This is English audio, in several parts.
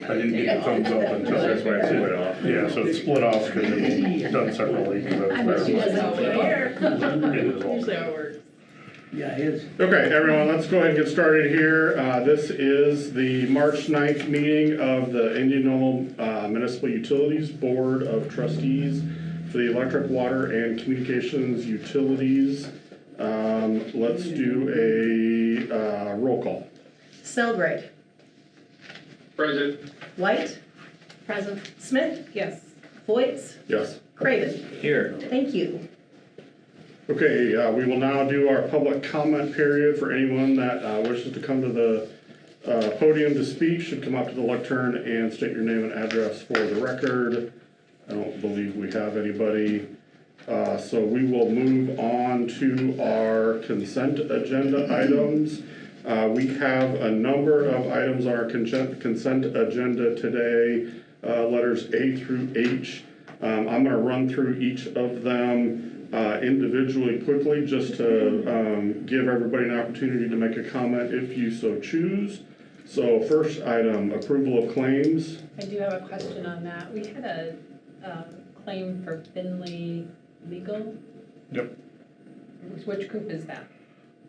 I didn't get the thumbs up until That's why it's split off. Yeah, so it's split off because it was done separately because I was there. It is all. Usually how it works. Yeah, it is. Okay, everyone, let's go ahead and get started here. This is the March 9th meeting of the Indianola Municipal Utilities Board of Trustees for the electric, water, and communications utilities. Let's do a roll call. Selgrade. Present. White. Present. Smith. Yes. Voights. Yes. Craven. Here. Thank you. Okay, we will now do our public comment period for anyone that wishes to come to the podium to speak. Should come up to the lectern and state your name and address for the record. I don't believe we have anybody. So we will move on to our consent agenda items. We have a number of items on our consent agenda today, letters A through H. I'm going to run through each of them individually quickly just to give everybody an opportunity to make a comment if you so choose. So first item, approval of claims. I do have a question on that. We had a claim for Finley Legal. Yep. Which group is that?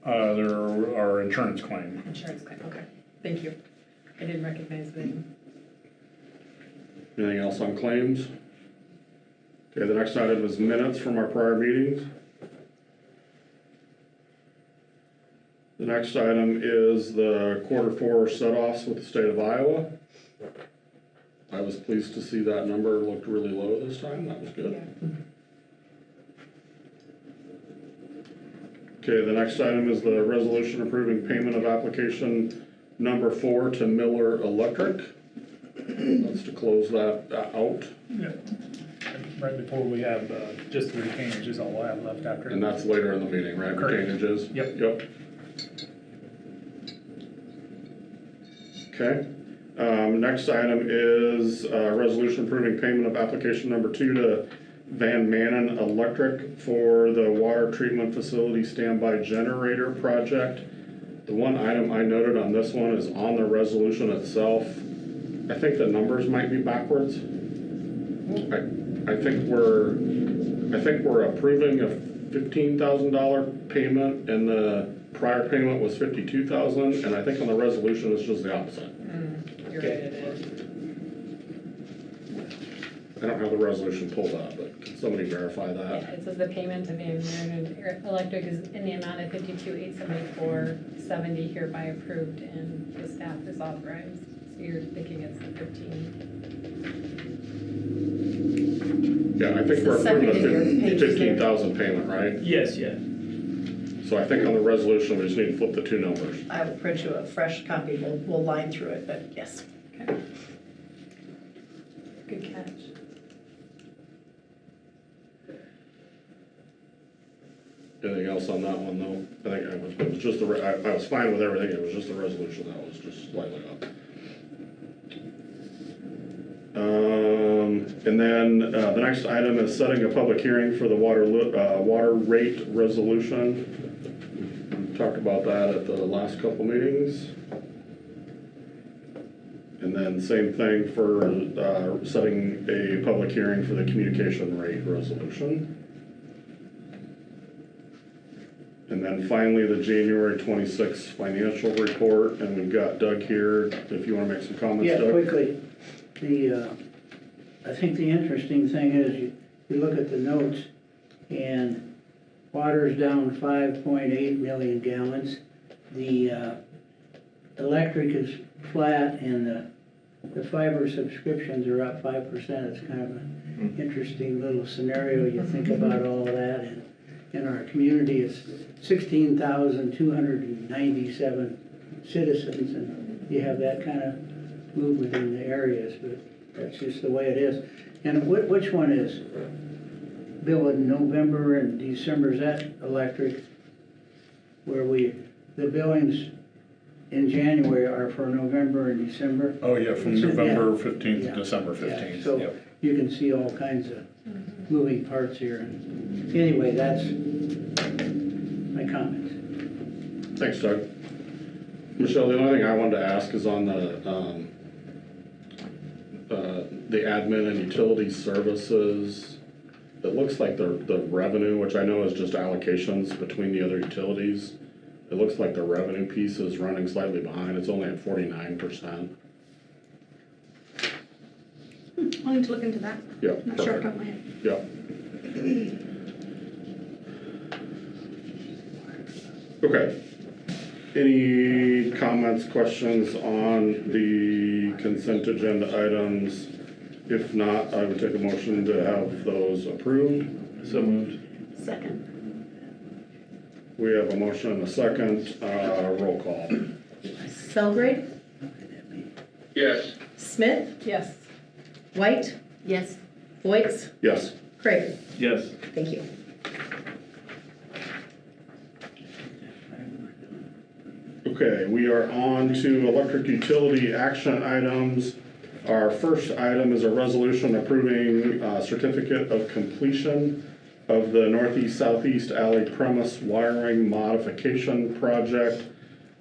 There are insurance claim. Insurance claim, okay. Thank you. I didn't recognize the name. Anything else on claims? Okay, the next item is minutes from our prior meetings. The next item is the Q4 set-offs with the state of Iowa. I was pleased to see that number looked really low this time. That was good. Yeah. Okay, the next item is the resolution approving payment of application number 4 to Miller Electric. That's to close that out. Yeah, right before we have just the retainage is all I have left after. And that's later in the meeting, right? Correct. Retainages? Yep. Yep. Okay. Next item is resolution approving payment of application number 2 to Van Manen Electric for the water treatment facility standby generator project. The one item I noted on this one is on the resolution itself. I think the numbers might be backwards. I think we're approving a $15,000 payment, and the prior payment was $52,000, and I think on the resolution it's just the opposite. You're right, it is. I don't have the resolution pulled up, but can somebody verify Yeah, that? it says the payment to Van Manen Electric is in the amount of $52,874.70 hereby approved, and the staff is authorized. So you're thinking it's the 15. Yeah, I think It's the we're approving second in your a pages there. 15,000 payment, right? Yes, yeah. So I think on the resolution we just need to flip the two numbers. I will print you a fresh copy. We'll line through it, but yes. Okay. Good catch. Anything else on that one though? I think it was just I was fine with everything. It was just the resolution that was just slightly up. And then the next item is setting a public hearing for the water rate resolution. We talked about that at the last couple meetings. And then same thing for setting a public hearing for the communication rate resolution. And then finally, the January 26th financial report, and we've got Doug here, if you want to make some comments, Yeah, Doug. quickly, I think the interesting thing is you look at the notes, and water's down 5.8 million gallons. The electric is flat, and the fiber subscriptions are up 5%. It's kind of an interesting little scenario. You think about all of that, and in our community, it's 16,297 citizens, and you have that kind of movement in the areas, but that's just the way it is. And which one is billed in November and December? Is that electric? Where the billings in January are for November and December? Oh, yeah, from November 15th Yeah. to December Yeah, 15th. so Yep. you can see all kinds of moving parts here. And anyway, that's my comments. Thanks, Doug. Michelle, the only thing I wanted to ask is on the the admin and utility services, it looks like the revenue, which I know is just allocations between the other utilities, it looks like the revenue piece is running slightly behind. It's only at 49%. I'll need to look into that. Yeah, Not sure off perfect. the top of my head. Yeah. Okay. Any comments, questions on the consent agenda items? If not, I would take a motion to have those approved. So moved. Second. We have a motion and a second, roll call. Selgrade, Yes. Smith, Yes. White, Yes. Voight, Yes. Craven. Yes. Thank you. Okay, we are on to electric utility action items. Our first item is a resolution approving certificate of completion of the northeast-southeast alley premise wiring modification project.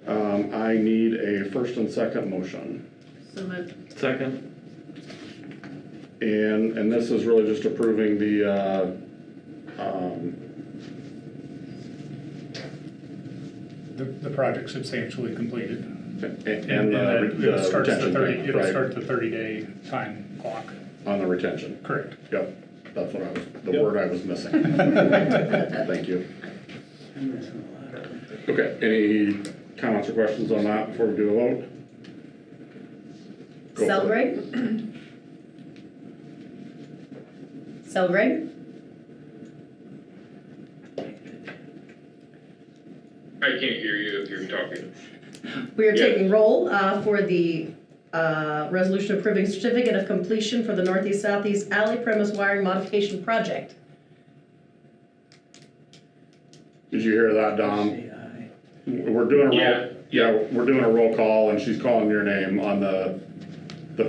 I need a first and second motion. So moved. Second. And this is really just approving the, The project's substantially completed. and that the it starts the retention 30 tank, It'll right, start the 30-day time clock. on the retention. Correct. Yep, that's what I was, the Yep. word I was missing. Thank you. I'm missing a lot of them. Okay, any comments or questions on that before we do a vote? Go for it. Selgrade. Selgrade, I can't hear you if you're talking. we are Yeah. taking roll for the resolution approving certificate of completion for the northeast-southeast alley premise wiring modification project. Did you hear that, Dom? Say aye. We're doing a roll, Yeah. yeah, we're doing a roll call and she's calling your name on the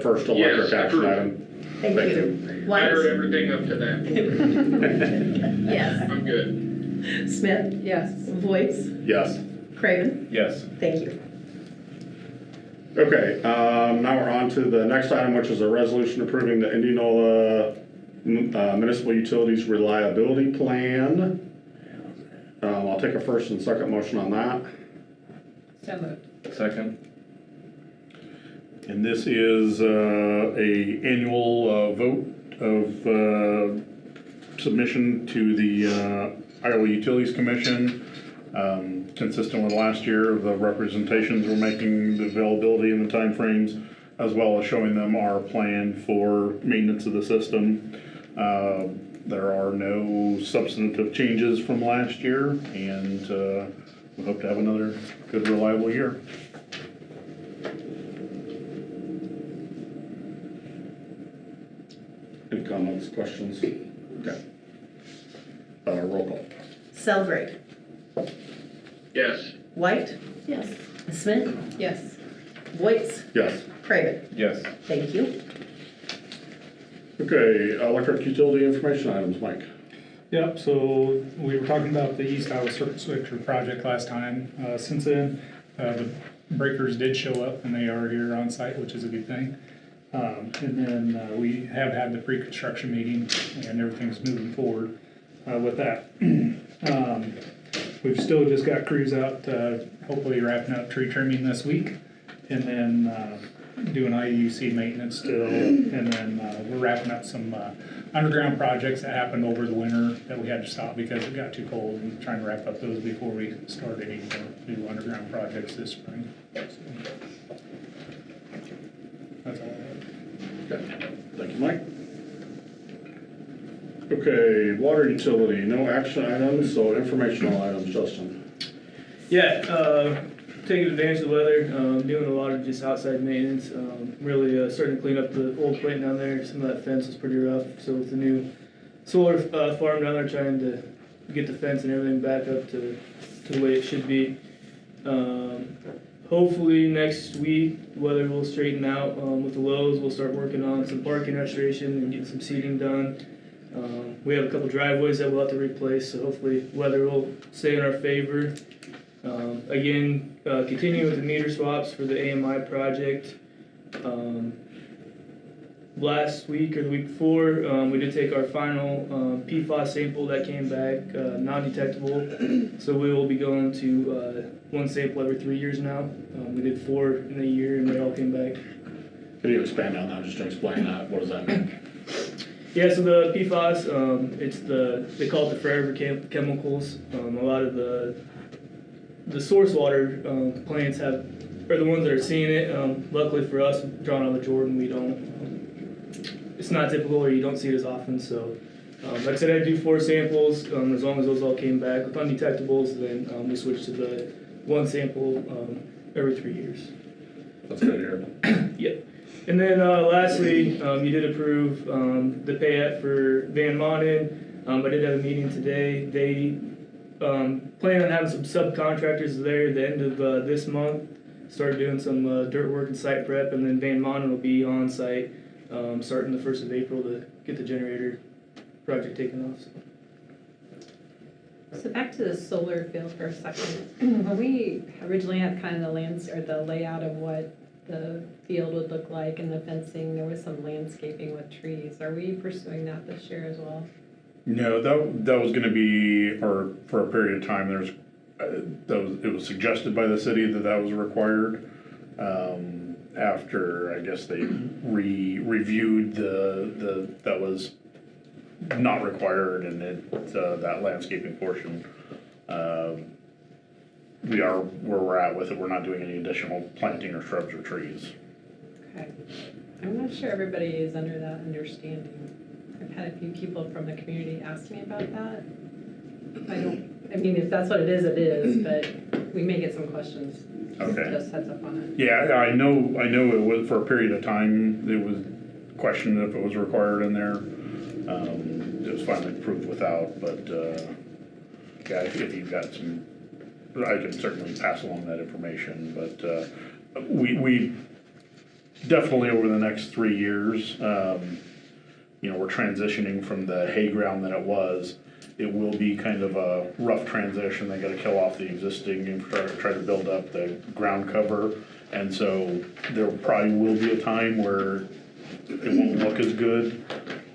first electric Yes, action approved. item. Thank Thank you. I heard White, everything up to that. yes. I'm good. Smith, Yes. Voight, Yes. Craven. Yes. Thank you. Okay, now we're on to the next item, which is a resolution approving the Indianola Municipal Utilities Reliability Plan. I'll take a first and second motion on that. So moved. Second. And this is a annual vote of submission to the Iowa Utilities Commission. Consistent with last year, the representations we're making, the availability and the timeframes, as well as showing them our plan for maintenance of the system. There are no substantive changes from last year, and we hope to have another good, reliable year. Any comments, questions? Okay. Roll call. Selgrade, Yes. White, Yes. Smith, Yes. Voight, Yes. Craven. Yes. Thank you. Okay, electric utility information items, Mike. Yep, so we were talking about the East Iowa Circuit Switcher project last time. Since then, the breakers did show up and they are here on site, which is a good thing. And then we have had the pre-construction meeting and everything's moving forward with that. We've still just got crews out, hopefully wrapping up tree trimming this week, and then doing IUC maintenance still, and then we're wrapping up some underground projects that happened over the winter that we had to stop because it got too cold, and trying to wrap up those before we start any more new underground projects this spring. So, that's all I have. Okay, thank you, Mike. Okay, water utility, no action items, so informational items, Justin. Yeah, taking advantage of the weather, doing a lot of just outside maintenance, really starting to clean up the old plant down there. Some of that fence was pretty rough, so with the new solar farm down there, trying to get the fence and everything back up to the way it should be. Hopefully next week, weather will straighten out with the lows. We'll start working on some parking restoration and getting some seating done. We have a couple driveways that we'll have to replace, so hopefully weather will stay in our favor. Again, continuing with the meter swaps for the AMI project. last week or the week before, we did take our final PFAS sample that came back non-detectable. So we will be going to one sample every 3 years now. We did 4 in a year and they all came back. Can you expand on that, just to explain that, what does that mean? Yeah, so the PFAS, they call it the forever chemicals. A lot of the source water plants are the ones that are seeing it. Luckily for us, drawn out of Jordan, we don't, it's not typical or you don't see it as often. So like I said, I do 4 samples. As long as those all came back with undetectables, then we switched to the 1 sample every 3 years. That's good to hear. Yep. And then lastly, you did approve the payout for Van Monen. I did have a meeting today. They plan on having some subcontractors there at the end of this month, start doing some dirt work and site prep, and then Van Monen will be on site starting the 1st of April to get the generator project taken off. So back to the solar field for a second. When we originally had kind of the layout of what the field would look like and the fencing, there was some landscaping with trees. Are we pursuing that this year as well? No, that was gonna be, or for a period of time, it was suggested by the city that was required. After, I guess they reviewed that was not required, and that landscaping portion, we are where we're at with it. We're not doing any additional planting or shrubs or trees. Okay. I'm not sure everybody is under that understanding. I've had a few people from the community ask me about that. I mean, if that's what it is, but we may get some questions. Okay. Just heads up on it. Yeah, I know it was, for a period of time, it was questioned if it was required in there. It was finally approved without, but, yeah, if you've got some, I can certainly pass along that information, but, we definitely over the next 3 years, we're transitioning from the hay ground that it was. It will be kind of a rough transition. They gotta kill off the existing infrastructure, try to build up the ground cover. And so there probably will be a time where it won't look as good,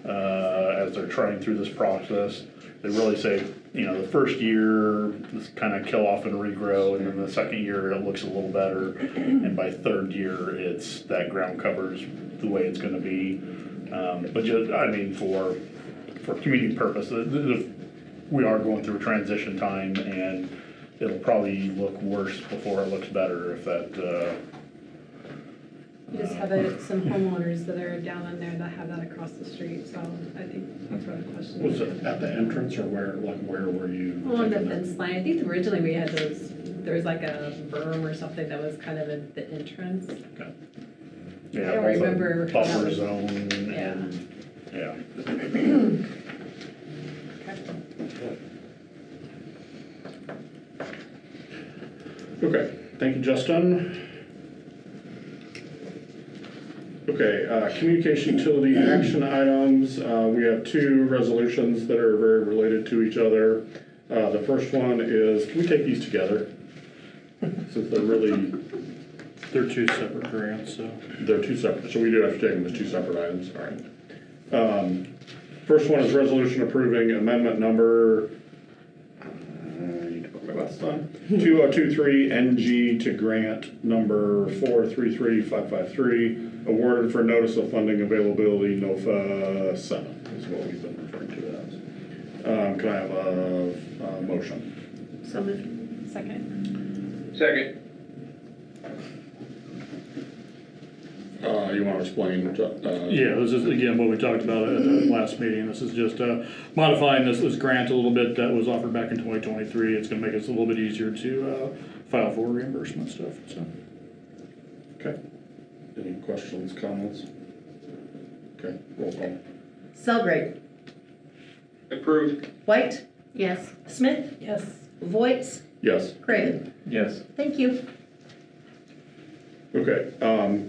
as they're trying through this process. They really say, the first year, just kind of kill off and regrow, and then the second year, it looks a little better. And by 3rd year, it's that ground cover's the way it's gonna be. But just, I mean, for community purposes, we are going through a transition time, and it'll probably look worse before it looks better if that, You just have some homeowners that are down in there that have that across the street, so I think that's where the question is. Was it at the entrance, or where were you? Well, on the fence line, I think originally we had there was like a berm or something that was kind of at the entrance. Okay. yeah, I don't both a remember how that buffer was- zone Yeah. and, yeah. Okay, thank you, Justin. Okay, communication utility action items. We have 2 resolutions that are very related to each other. The first one is, can we take these together? Since They're 2 separate grants, so. they're 2 separate, so we do have to take them as 2 separate items, all right. First one is resolution approving amendment number, I need to put my glasses on, 2023 NG to grant number 433553, awarded for notice of funding availability NOFA 7, is what we've been referring to as. Can I have a motion? So moved. Second. Second. You want to explain? Yeah, this is again what we talked about at the last meeting. This is just modifying this grant a little bit that was offered back in 2023. It's gonna make us a little bit easier to file for reimbursement stuff, so. Okay. Any questions, comments? Okay, roll call. Cellgrade, Approved. White, Yes. Smith, Yes. Voight, Yes. Craven. Yes. Thank you. Okay,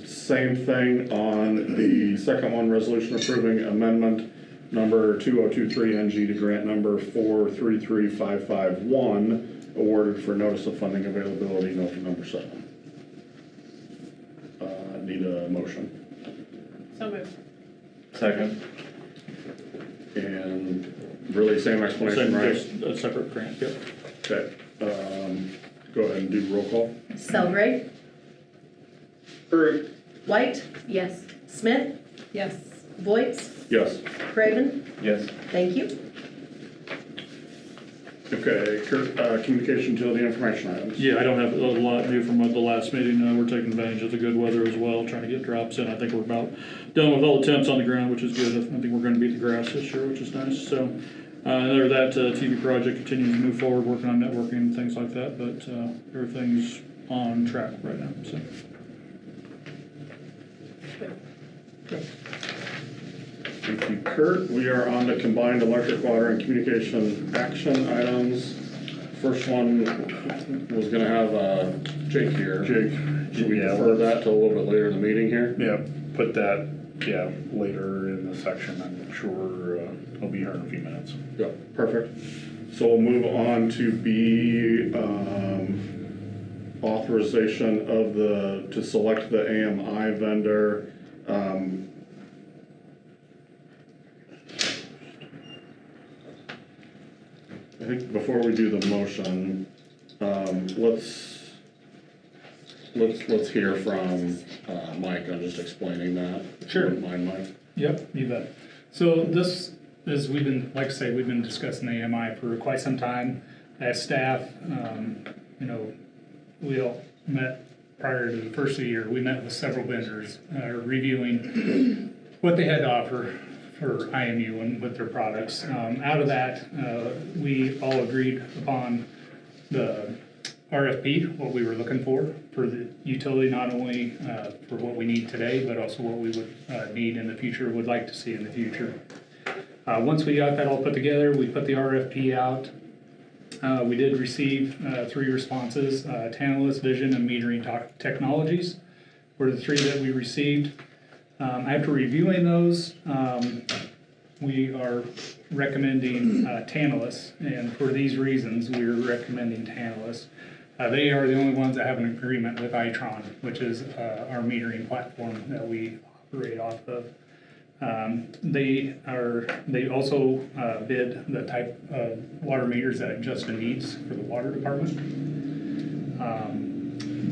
same thing on the second one, resolution approving amendment number 2023 NG to grant number 433551, awarded for notice of funding availability, NOFA number 7. Need a motion. So moved. Second. And really same explanation, Same, right? just a separate grant, yep. Okay, go ahead and do roll call. Selgrave, Approved. White, Yes. Smith, Yes. Voight, Yes. Craven. Yes. Thank you. Okay, Kurt, communication utility information items. Yeah, I don't have a lot new from the last meeting. We're taking advantage of the good weather as well, trying to get drops in. I think we're about done with all the temps on the ground, which is good. I think we're gonna beat the grass this year, which is nice. So, other than that, TV project continues to move forward, working on networking and things like that, but, everything's on track right now, so. Thank you, Kurt. We are on to combined electric, water, and communication action items. First one was gonna have Jake here. Jake, Should we yeah, defer that till a little bit later in the meeting here? yeah, put that, yeah, later in the section. I'm sure he'll be here in a few minutes. Yeah, perfect. So we'll move on to B, authorization of to select the AMI vendor. I think before we do the motion, let's hear from Mike on just explaining that. Sure. If you wouldn't mind, Mike? Yep, you bet. So this is, we've been, like I say, we've been discussing the AMI for quite some time. As staff, you know, we all met prior to the first of the year. We met with several vendors, reviewing what they had to offer for IMU and with their products. Out of that, we all agreed upon the RFP, what we were looking for the utility, not only for what we need today, but also what we would need in the future, would like to see in the future. Once we got that all put together, we put the RFP out. We did receive 3 responses. Tantalus, Vision, and Metering Technologies were the 3 that we received. After reviewing those, we are recommending Tantalus, and for these reasons, we're recommending Tantalus. They are the only ones that have an agreement with Itron, which is our metering platform that we operate off of. They also bid the type of water meters that Justin needs for the water department.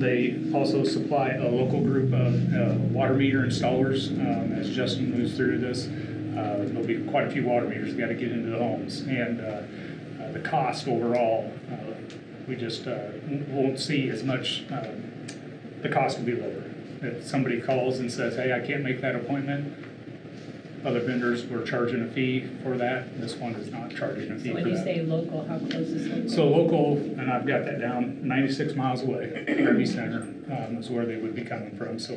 They also supply a local group of water meter installers. As Justin moves through this, there'll be quite a few water meters that got to get into the homes, and the cost overall, we just won't see as much. The cost will be lower. If somebody calls and says, "Hey, I can't make that appointment," other vendors were charging a fee for that. This one is not charging a fee So for when you that. say local, how close is local? So local, and I've got that down, 96 miles away, Kirby Center is where they would be coming from, so.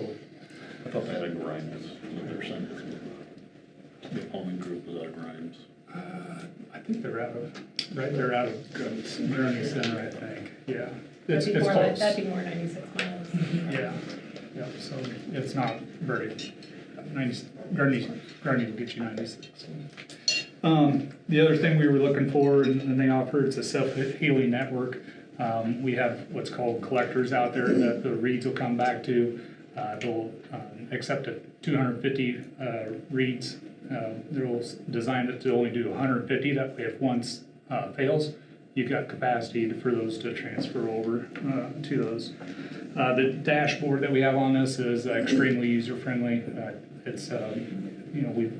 I thought they had a Grimes in their center. The plumbing group was out of Grimes. I think they're out of, right, they're out of Kirby Center, I think, yeah. It's That'd be more close. that'd be more 96 miles. Yeah, yeah, so it's not very, 90, Gurney will get you 96. The other thing we were looking for, and they offer, it's a self-healing network. We have what's called collectors out there that the reads will come back to. They'll accept 250 reads. They'll design it to only do 150. That way, if one fails, you've got capacity for those to transfer over to those. The dashboard that we have on this is extremely user-friendly. It's, you know,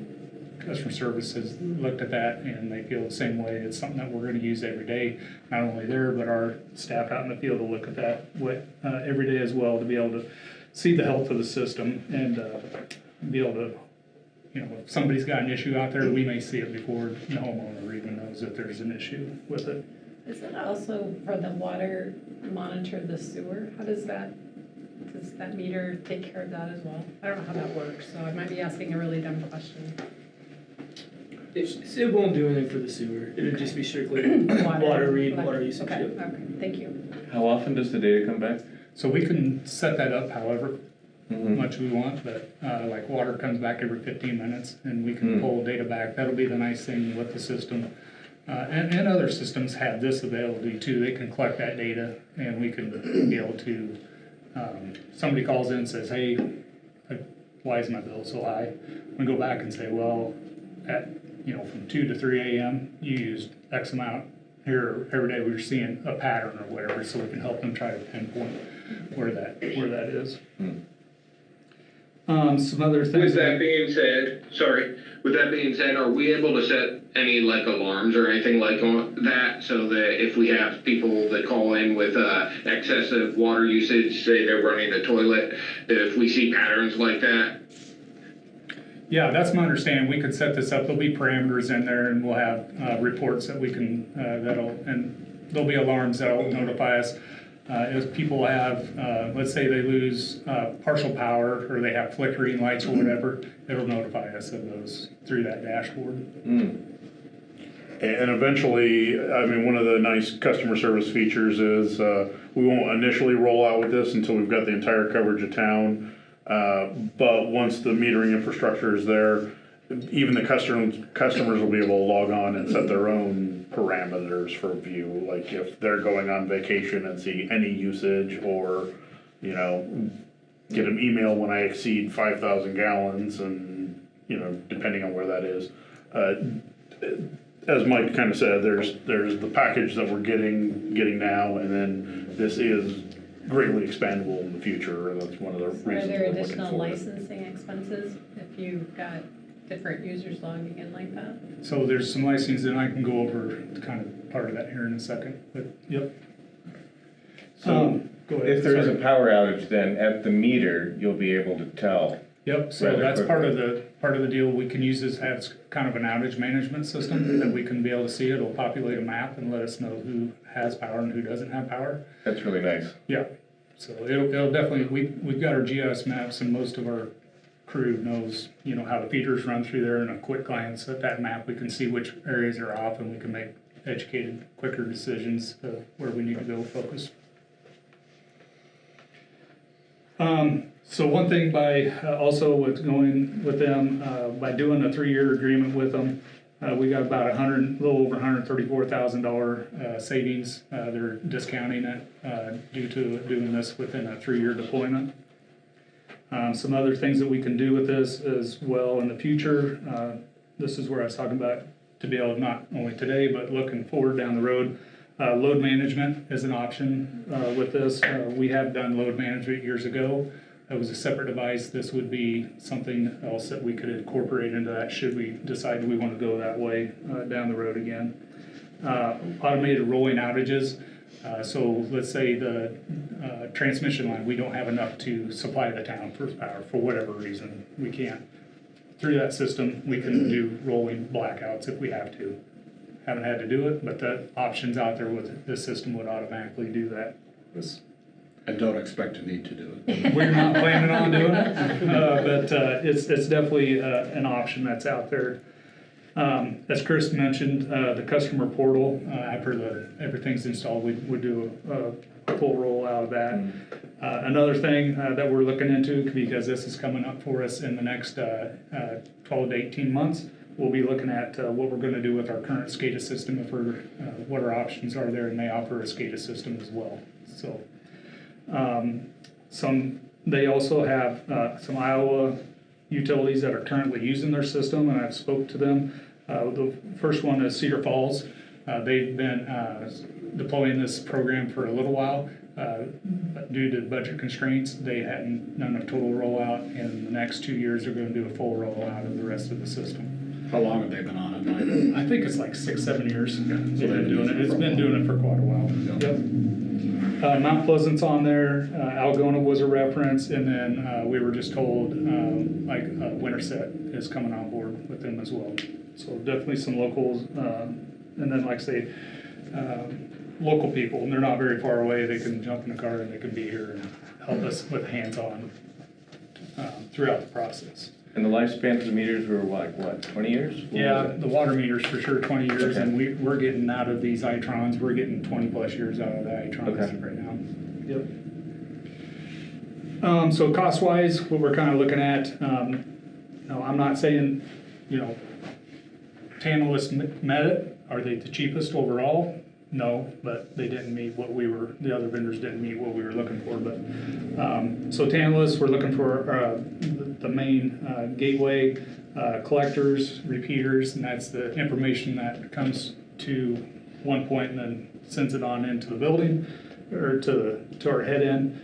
customer service has looked at that and they feel the same way. It's something that we're going to use every day, not only there, but our staff out in the field will look at that every day as well, to be able to see the health of the system and be able to, you know, if somebody's got an issue out there, we may see it before the homeowner even knows that there's an issue with it. Is it also for the water monitor the sewer? Does that meter take care of that as well? I don't know how that works, so I might be asking a really dumb question. It won't do anything for the sewer. It'll just be strictly water read, water usage. Okay, Yep. okay, thank you. How often does the data come back? So we can set that up however much we want, but like water comes back every 15 minutes and we can pull data back. That'll be the nice thing with the system. And other systems have this availability too. They can collect that data and we can be able to, somebody calls in and says, hey, why is my bill so high? We go back and say, well, at, from 2 to 3 a.m., you used X amount. Here, every day we're seeing a pattern or whatever, so we can help them try to pinpoint where that is. Some other things. With that being said, are we able to set any like alarms or anything like that so that if we have people that call in with excessive water usage, say they're running the toilet, that if we see patterns like that? Yeah, that's my understanding. We could set this up. There'll be parameters in there, and we'll have reports that we can and there'll be alarms that'll notify us. If people have, let's say they lose partial power or they have flickering lights or whatever, it'll notify us of those through that dashboard. And eventually, I mean, one of the nice customer service features is we won't initially roll out with this until we've got the entire coverage of town. But once the metering infrastructure is there, even the customers will be able to log on and set their own parameters for view, like if they're going on vacation and see any usage, or get an email when I exceed 5,000 gallons, and depending on where that is. As Mike kind of said, there's the package that we're getting now, and then this is greatly expandable in the future, and that's one of the reasons Are there we're looking additional for it. licensing expenses if you've got different users logging in like that? So there's some licensing, and I can go over kind of part of that here in a second, but yep. So Go ahead. if there is a Sorry. power outage, then at the meter, you'll be able to tell. Yep, so rather that's part quickly. of the deal. We can use this as kind of an outage management system that we can be able to see. It'll populate a map and let us know who has power and who doesn't have power. That's really nice. Yeah, so it'll definitely, we've got our GIS maps, and most of our crew knows, how the feeders run through there. In a quick glance at that map, we can see which areas are off, and we can make educated, quicker decisions of where we need to go focus. So one thing by also with going with them, by doing a 3-year agreement with them, we got about a little over $134,000 savings. They're discounting it due to doing this within a 3-year deployment. Some other things that we can do with this as well in the future. This is where I was talking about to be able to not only today, but looking forward down the road. Load management is an option with this. We have done load management years ago. It was a separate device. This would be something else that we could incorporate into that should we decide we want to go that way down the road again. Automated rolling outages. So let's say the transmission line, we don't have enough to supply the town for power for whatever reason. We can't. Through that system, we can do rolling blackouts if we have to. Haven't had to do it, but the options out there with this system would automatically do that. I don't expect to need to do it. We're not planning on doing it, but it's definitely an option that's out there. As Chris mentioned, the customer portal, after everything's installed, we would do a full rollout of that. Another thing that we're looking into, because this is coming up for us in the next 12 to 18 months, we'll be looking at what we're going to do with our current SCADA system, if we're, what our options are there, and they offer a SCADA system as well. So they also have some Iowa utilities that are currently using their system, and I've spoke to them. The first one is Cedar Falls. They've been deploying this program for a little while, but due to budget constraints, they hadn't done a total rollout. In the next 2 years, they're going to do a full rollout of the rest of the system. How long have they been on it, Mike? I think it's like 6-7 years they've been doing it. It's been doing it for quite a while. Yep. Mount Pleasant's on there. Algona was a reference, and then we were just told Winterset is coming on board with them as well. So definitely some locals, and then like I say, local people, and they're not very far away. They can jump in the car and they can be here and help us with hands-on throughout the process. And the lifespan for the meters were what, 20 years? Yeah, the water meters for sure 20 years, okay. And we're getting out of these Itrons, we're getting 20 plus years out of the Itrons right now. Yep. So cost-wise, what we're kind of looking at, no, I'm not saying, Tantalus met it. Are they the cheapest overall? no, but they didn't meet what the other vendors didn't meet what we were looking for, but, so Tantalus, we're looking for, the main, gateway, collectors, repeaters, and that's the information that comes to one point and then sends it on into the building, or to our head end.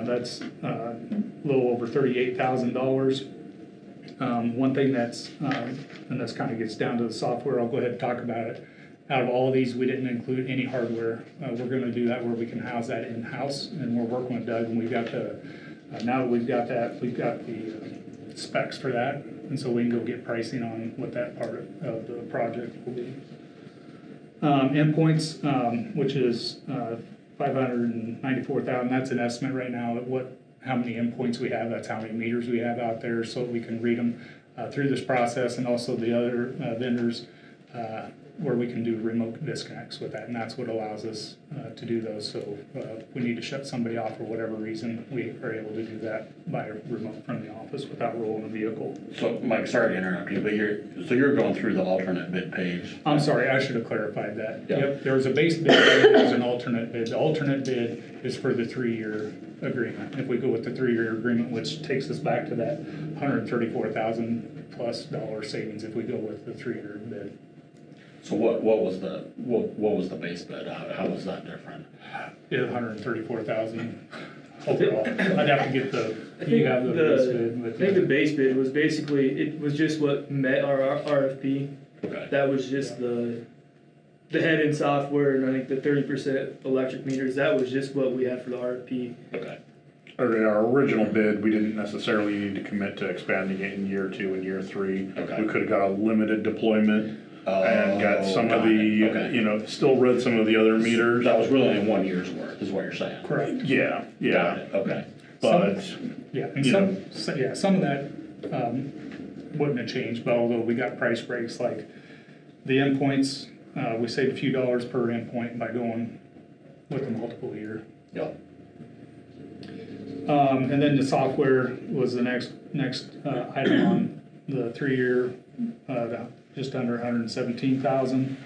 That's a little over $38,000. One thing that's, and this kind of gets down to the software, I'll go ahead and talk about it. Out of all of these, we didn't include any hardware. We're gonna do that where we can house that in-house, and we're working with Doug, and we've got the, now that we've got that, we've got the specs for that, and so we can go get pricing on what that part of the project will be. Endpoints, which is 594,000, that's an estimate right now of how many endpoints we have, that's how many meters we have out there, so we can read them through this process, and also the other vendors where we can do remote disconnects with that, and that's what allows us to do those. So we need to shut somebody off for whatever reason, we are able to do that by remote from the office without rolling a vehicle. So, Mike, sorry to interrupt you, but you're going through the alternate bid page. I'm sorry, I should have clarified that. Yeah. Yep, there was a base bid, and there's an alternate bid. The alternate bid is for the 3-year agreement. If we go with the 3-year agreement, which takes us back to that $134,000+ savings if we go with the 3-year bid. So what was the base bid? How was that different? Yeah, 134,000 overall. I'd have to get the, I you think have the base bid with I think the you. base bid was basically, it was just what met our RFP. Okay. That was just the head-end software, and I think the 30% electric meters, that was just what we had for the RFP. Okay. Okay, our original bid, we didn't necessarily need to commit to expanding it in year 2 and year 3. Okay. We could've got a limited deployment and got some of the, Okay. still read some of the other meters. That was really only 1 year's worth, is what you're saying? Correct. Yeah, Got yeah, it, okay. but, Yeah, and You some of that wouldn't have changed, but although we got price breaks, like the endpoints, we saved a few dollars per endpoint by going with the multiple year. Yeah. And then the software was the next item on the 3-year, just under 117,000.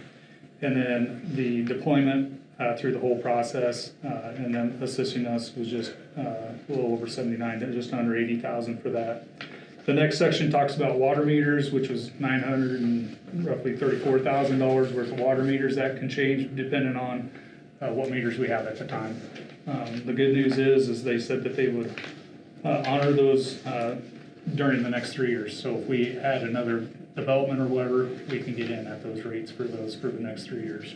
And then the deployment through the whole process, and then assisting us was just a little over 79, just under 80,000 for that. The next section talks about water meters, which was roughly $34,000 worth of water meters. That can change depending on what meters we have at the time. The good news is they said that they would honor those during the next 3 years. So if we add another development or whatever, we can get in at those rates for the next 3 years.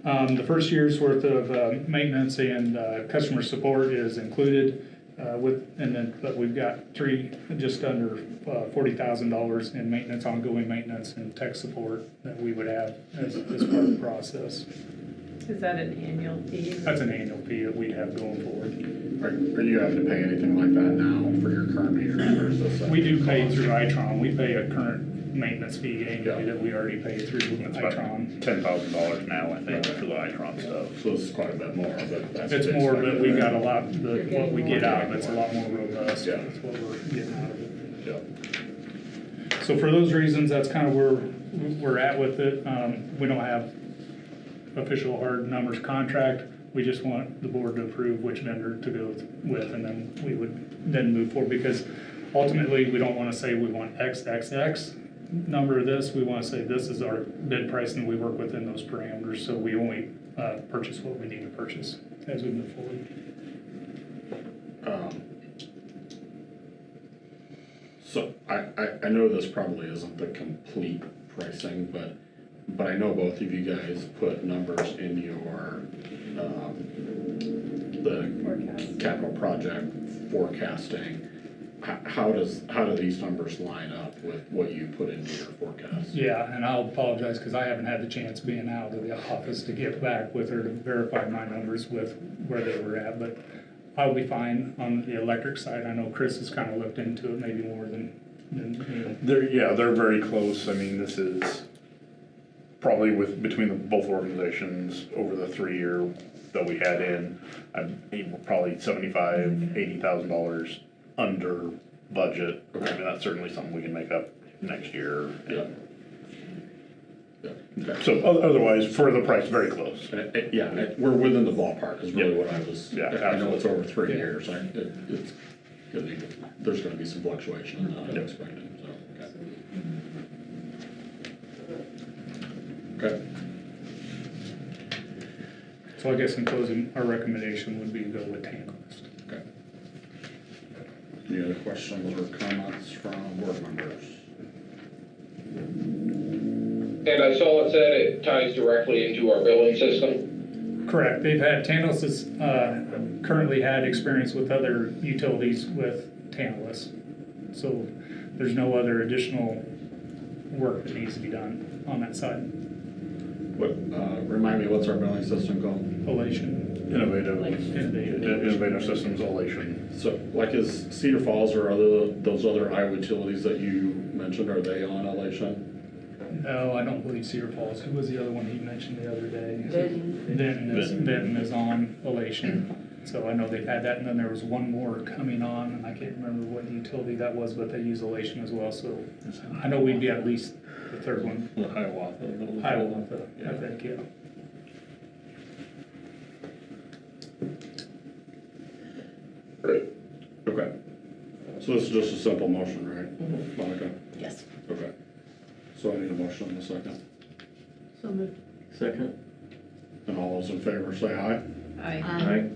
The first year's worth of maintenance and customer support is included but we've got just under $40,000 in maintenance, ongoing maintenance and tech support that we would have as part of the process. Is that an annual fee? That's an annual fee that we'd have going forward. Are you having to pay anything like that now for your current meters versus? We do pay through Itron. We pay a current maintenance fee annually that we already pay through it's about Itron. $10,000 now, I think, for the Itron stuff. So this is quite a bit more, but that's. It's more, but we got a lot, what we get out of it's a more. lot more robust. Yeah. That's what we're getting out of it. Yeah. So for those reasons, that's kind of where we're at with it. We don't have official hard numbers contract. We just want the board to approve which vendor to go with, and then we would then move forward, because ultimately, we don't want to say we want XXX number of this. We want to say this is our bid price, and we work within those parameters, so we only purchase what we need to purchase as we move forward. So I know this probably isn't the complete pricing, but I know both of you guys put numbers in your, the Forecast. capital project forecasting. How do these numbers line up with what you put into your forecast? Yeah, and I'll apologize because I haven't had the chance being out of the office to get back with her to verify my numbers with where they were at, but I'll be fine on the electric side. I know Chris has kind of looked into it maybe more than me. They're very close. I mean, this is probably between both organizations over the 3-year that we had in, we're probably $80,000 under budget. I mean, that's certainly something we can make up next year. Yeah. Okay. So otherwise, for the price, very close. Yeah, we're within the ballpark is really what I was, Yeah, I know it's absolutely. over 3 years, it's there's gonna be some fluctuation in that, I'm expecting, so, okay. Okay, So I guess in closing, our recommendation would be to go with tankless. okay. Any other questions or comments from board members? And I saw it said it ties directly into our billing system. Correct. They've had, Tantalus has currently had experience with other utilities with tankless. So there's no other additional work that needs to be done on that side. What, remind me, what's our billing system called? Elation. Innovative Systems Elation. So, like, is Cedar Falls or those other Iowa utilities that you mentioned, are they on Elation? No, I don't believe Cedar Falls. Who was the other one he mentioned the other day? Benton. Benton is on Elation. So I know they've had that, and then there was one more coming on, and I can't remember what utility that was, but they use Elation as well. So I know we'd be at least the third one. Hiawatha, I think, yeah. Great. Okay. So this is just a simple motion, right, Monica? Yes. Okay. So I need a motion in a second. So moved. Second. And all those in favor say aye. Aye.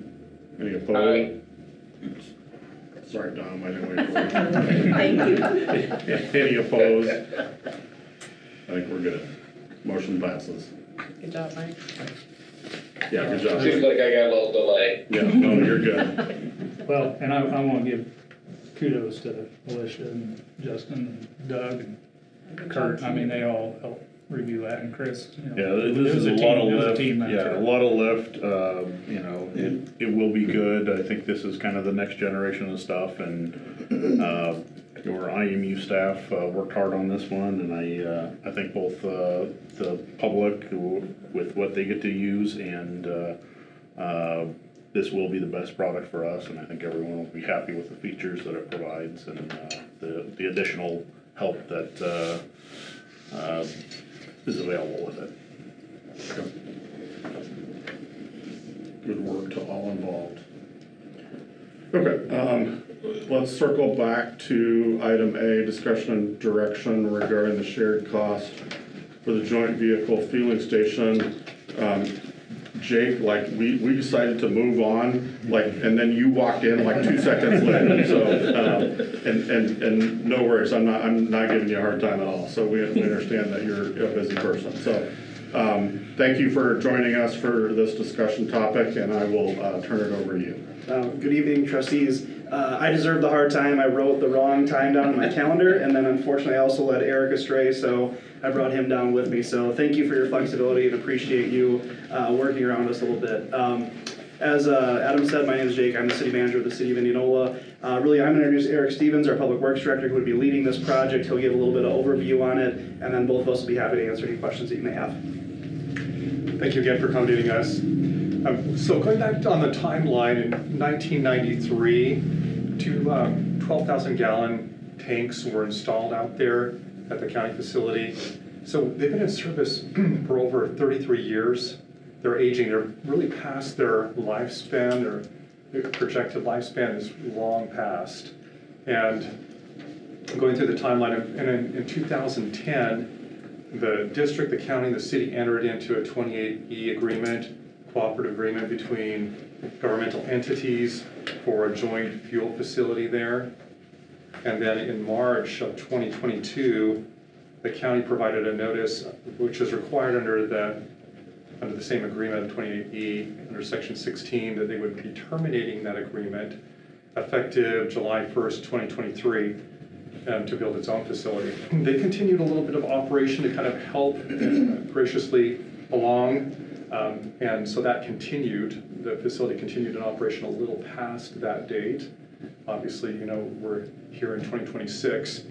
Any opposed? Aye. Sorry, Dom, I didn't wait for Thank you. Any opposed? I think we're good. Motion passes. Good job, Mike. Yeah, good job. Seems like I got a little delay. Yeah, no, you're good. Well, and I want to give kudos to Alicia and Justin and Doug and Kurt. I mean, they all helped review that, and Chris. You know, Yeah, it this was is a team- lot of it was a lift. team Yeah, effort. a lot of lift. You know, it will be good. I think this is kind of the next generation of stuff, and your IMU staff worked hard on this one, and I think both the public with what they get to use and this will be the best product for us, and I think everyone will be happy with the features that it provides and the additional help that is available with it. Good work to all involved. Okay, let's circle back to item A, discussion and direction regarding the shared cost for the joint vehicle fueling station. Jake, like, we decided to move on, like, and then you walked in like 2 seconds later, so, and no worries, I'm not giving you a hard time at all, so we understand that you're a busy person, so, thank you for joining us for this discussion topic, and I will, turn it over to you. Good evening, trustees. I deserve the hard time. I wrote the wrong time down in my calendar, and then unfortunately I also led Eric astray, so I brought him down with me. So thank you for your flexibility and appreciate you working around us a little bit. As Adam said, my name is Jake. I'm the city manager of the city of Indianola. Really, I'm going to introduce Eric Stevens, our public works director, who would be leading this project. He'll give a little bit of overview on it, and then both of us will be happy to answer any questions that you may have. Thank you again for accommodating us. So going back on the timeline, in 1993, two 12,000-gallon tanks were installed out there at the county facility. So they've been in service for over 33 years. They're aging. They're really past their lifespan. Their projected lifespan is long past. And going through the timeline, and in 2010, the district, the county, and the city entered into a 28E agreement, cooperative agreement between governmental entities for a joint fuel facility there. And then in March of 2022, the county provided a notice, which is required under the same agreement, 28E, under section 16, that they would be terminating that agreement effective July 1st, 2023, to build its own facility. They continued a little bit of operation to kind of help graciously along. And so that continued, the facility continued in operation a little past that date. Obviously, you know, we're here in 2026.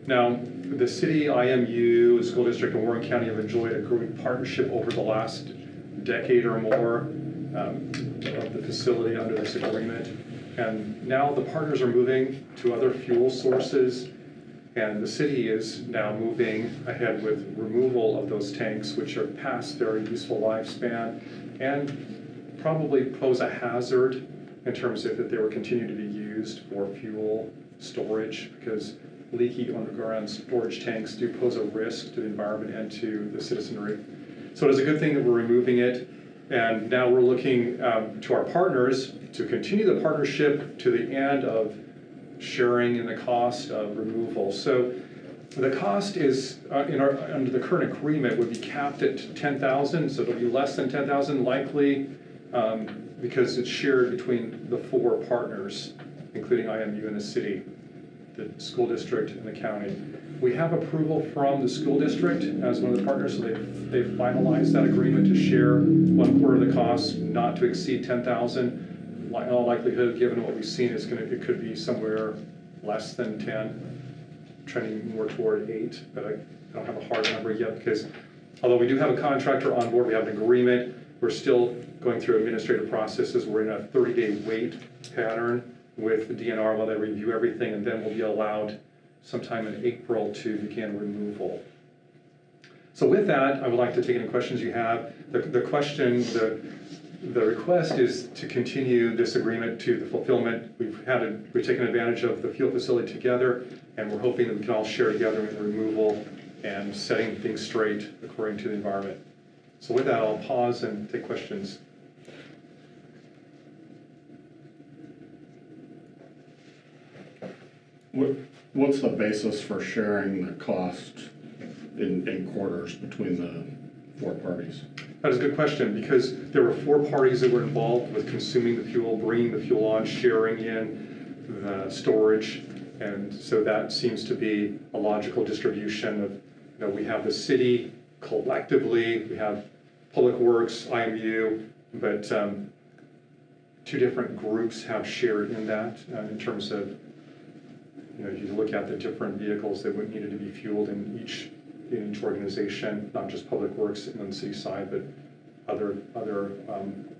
Now, the city, IMU, school district, and Warren County have enjoyed a great partnership over the last decade or more of the facility under this agreement. And now the partners are moving to other fuel sources. And the city is now moving ahead with removal of those tanks, which are past their useful lifespan and probably pose a hazard in terms of if they were continuing to be used for fuel storage, because leaky underground storage tanks do pose a risk to the environment and to the citizenry. So it is a good thing that we're removing it. And now we're looking to our partners to continue the partnership to the end of sharing in the cost of removal. So the cost is, under the current agreement, would be capped at 10,000, so it'll be less than 10,000 likely, because it's shared between the 4 partners, including IMU and the city, the school district and the county. We have approval from the school district as one of the partners, so they've finalized that agreement to share 1/4 of the cost, not to exceed 10,000. In all likelihood, given what we've seen, it could be somewhere less than 10, trending more toward 8, but I don't have a hard number yet, because although we do have a contractor on board, we have an agreement, we're still going through administrative processes. We're in a 30-day wait pattern with the DNR while they review everything, and then we'll be allowed sometime in April to begin removal. So with that, I would like to take any questions you have. The request is to continue this agreement to the fulfillment. We've taken advantage of the fuel facility together, and we're hoping that we can all share together in the removal and setting things straight according to the environment. So with that, I'll pause and take questions. What's the basis for sharing the cost in quarters between the 4 parties? That is a good question, because there were 4 parties that were involved with consuming the fuel, bringing the fuel on, sharing in the storage, and so that seems to be a logical distribution of, we have the city collectively, we have Public Works, IMU, but 2 different groups have shared in that in terms of, if you look at the different vehicles that would needed to be fueled in each organization, not just Public Works on the city side, but other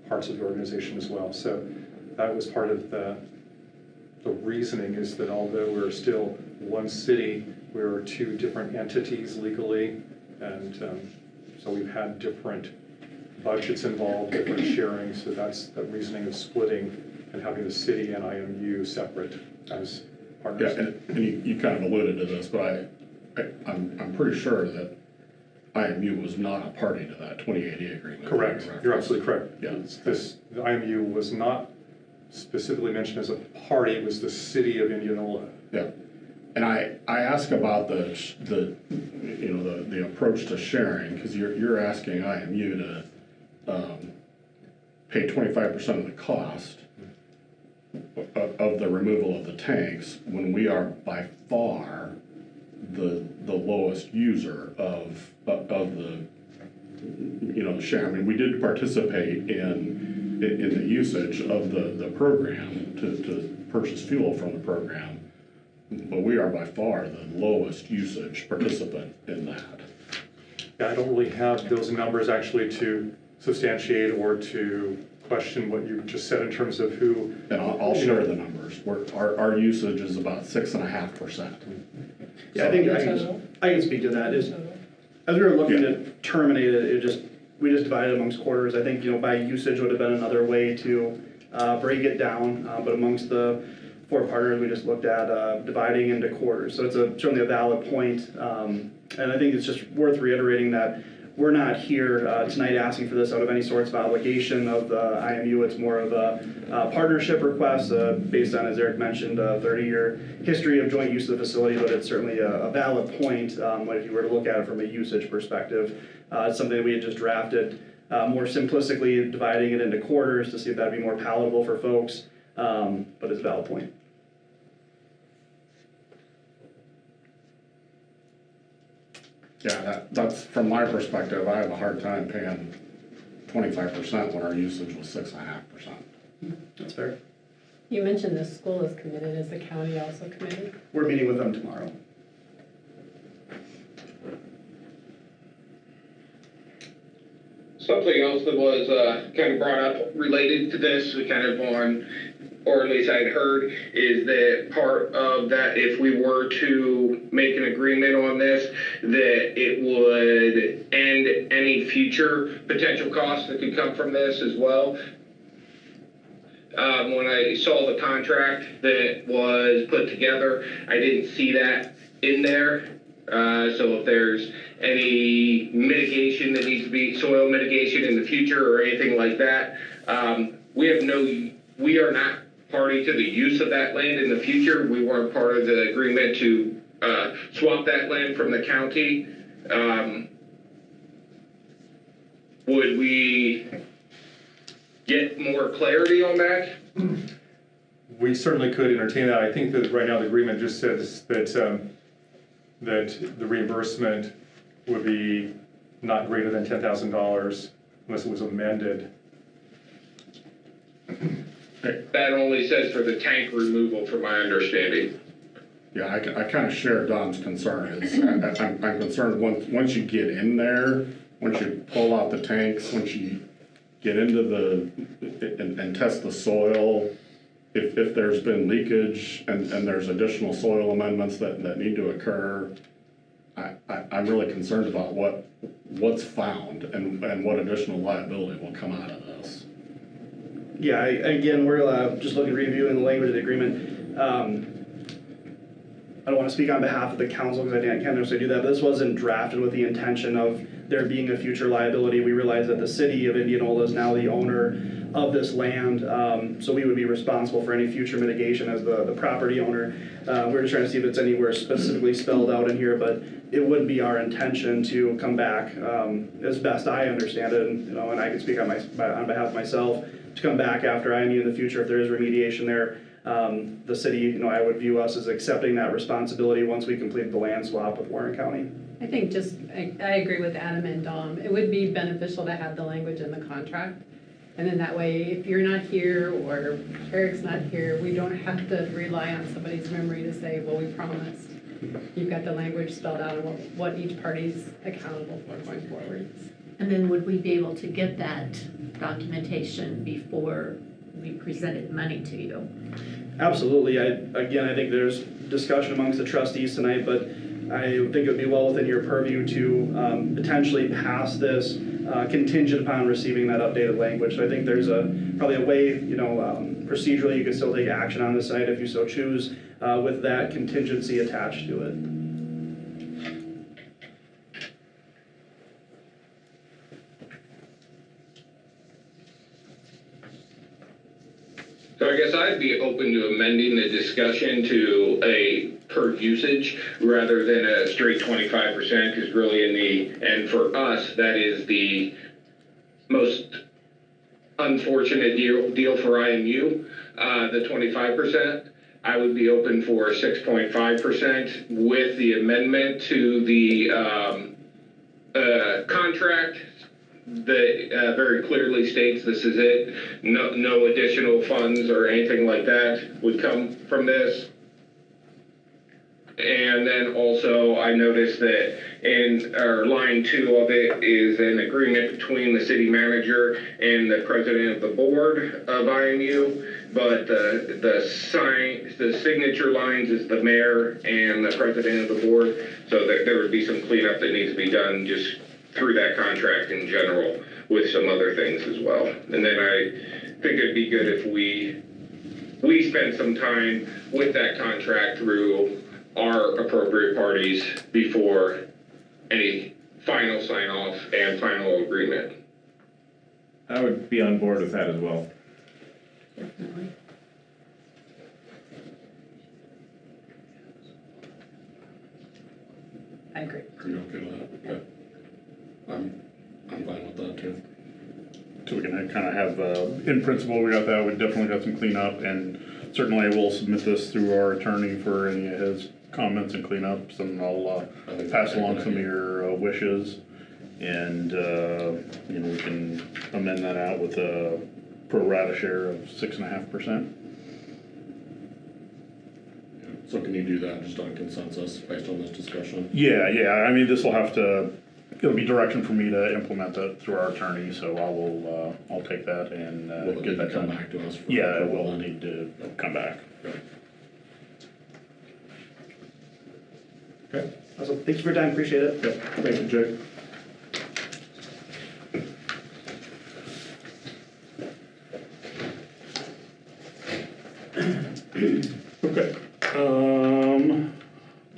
parts of the organization as well. So that was part of the reasoning, is that although we're still one city, we were 2 different entities legally, and so we've had different budgets involved, different sharing, so that's the reasoning of splitting and having the city and IMU separate as partners. Yeah, and you kind of alluded to this, but I'm pretty sure that IMU was not a party to that 2080 agreement. Correct, you're absolutely correct. Yeah. The IMU was not specifically mentioned as a party, it was the city of Indianola. Yeah, and I ask about the approach to sharing, because you're asking IMU to pay 25% of the cost of the removal of the tanks, when we are by far the lowest user of the share. I mean, we did participate in the usage of the program to purchase fuel from the program, but we are by far the lowest usage participant in that. Yeah, I don't really have those numbers actually to substantiate or to question what you just said in terms of who. And I'll share the numbers. Our usage is about 6.5%. Yeah, I think I can speak to that. As we were looking to terminate it, we just divided amongst quarters. I think, by usage would have been another way to break it down, but amongst the 4 partners, we just looked at dividing into quarters. So it's certainly a valid point, and I think it's just worth reiterating that we're not here tonight asking for this out of any sorts of obligation of the IMU. It's more of a partnership request based on, as Eric mentioned, a 30-year history of joint use of the facility, but it's certainly a valid point if you were to look at it from a usage perspective. It's something that we had just drafted more simplistically, dividing it into quarters to see if that'd be more palatable for folks, but it's a valid point. Yeah, that's from my perspective. I have a hard time paying 25% when our usage was 6.5%. That's fair. You mentioned the school is committed. Is the county also committed? We're meeting with them tomorrow. something else that was kind of brought up related to this, kind of on, or at least I'd heard, is that part of that, if we were to make an agreement on this, that it would end any future potential costs that could come from this as well. When I saw the contract that was put together, I didn't see that in there. So if there's any mitigation that needs to be, soil mitigation in the future or anything like that, we are not party to the use of that land in the future. We weren't part of the agreement to swap that land from the county. Would we get more clarity on that? We certainly could entertain that. I think that right now the agreement just says that that the reimbursement would be not greater than $10,000 unless it was amended. That only says for the tank removal, from my understanding. Yeah, I kind of share Don's concern. I'm concerned once you get in there, once you pull out the tanks, once you get into and test the soil, if there's been leakage and there's additional soil amendments that need to occur, I'm really concerned about what's found and what additional liability will come out of this. Yeah, again, we're just looking at reviewing the language of the agreement. I don't want to speak on behalf of the council because I can't necessarily do that, but this wasn't drafted with the intention of there being a future liability. We realize that the city of Indianola is now the owner of this land, so we would be responsible for any future mitigation as the property owner. We're just trying to see if it's anywhere specifically spelled out in here, but it would be our intention to come back, as best I understand it, and I can speak on behalf of myself, to come back after IMU in the future if there is remediation there. The city, I would view us as accepting that responsibility once we complete the land swap with Warren County. I think I agree with Adam and Dom. It would be beneficial to have the language in the contract. And then that way, if you're not here or Eric's not here, we don't have to rely on somebody's memory to say, well, we promised. You've got the language spelled out and what each party's accountable for going forward. And then would we be able to get that documentation before we presented money to you? Absolutely. I think there's discussion amongst the trustees tonight, but I think it would be well within your purview to potentially pass this contingent upon receiving that updated language. So I think there's probably a way, procedurally you could still take action on this site if you so choose, with that contingency attached to it. So I guess I'd be open to amending the discussion to a per usage rather than a straight 25%, because really and for us, that is the most unfortunate deal for IMU, the 25%. I would be open for 6.5% with the amendment to the contract that very clearly states this is it. No additional funds or anything like that would come from this. And then also I noticed that in line 2 of it is an agreement between the city manager and the president of the board of IMU, but the signature lines is the mayor and the president of the board, so there would be some cleanup that needs to be done just through that contract in general with some other things as well. And then I think it'd be good if we spend some time with that contract through our appropriate parties before any final sign-off and final agreement. I would be on board with that as well. Definitely. I agree. Are you okay with that? Okay. I'm fine with that too. So we can kind of have, in principle, we got that, we definitely got some cleanup, and certainly we'll submit this through our attorney for any of his comments and cleanups, and I'll pass along some of your wishes, and we can amend that out with a pro rata share of 6.5%. So can you do that just on consensus based on this discussion? Yeah, I mean, this will have to it'll be direction for me to implement that through our attorney, so I'll take that and Will it get need that to come done. back to us? For Yeah, it approval? will need to come back. Okay, awesome. Thank you for your time, appreciate it. Yep, thank you, Jake. Okay,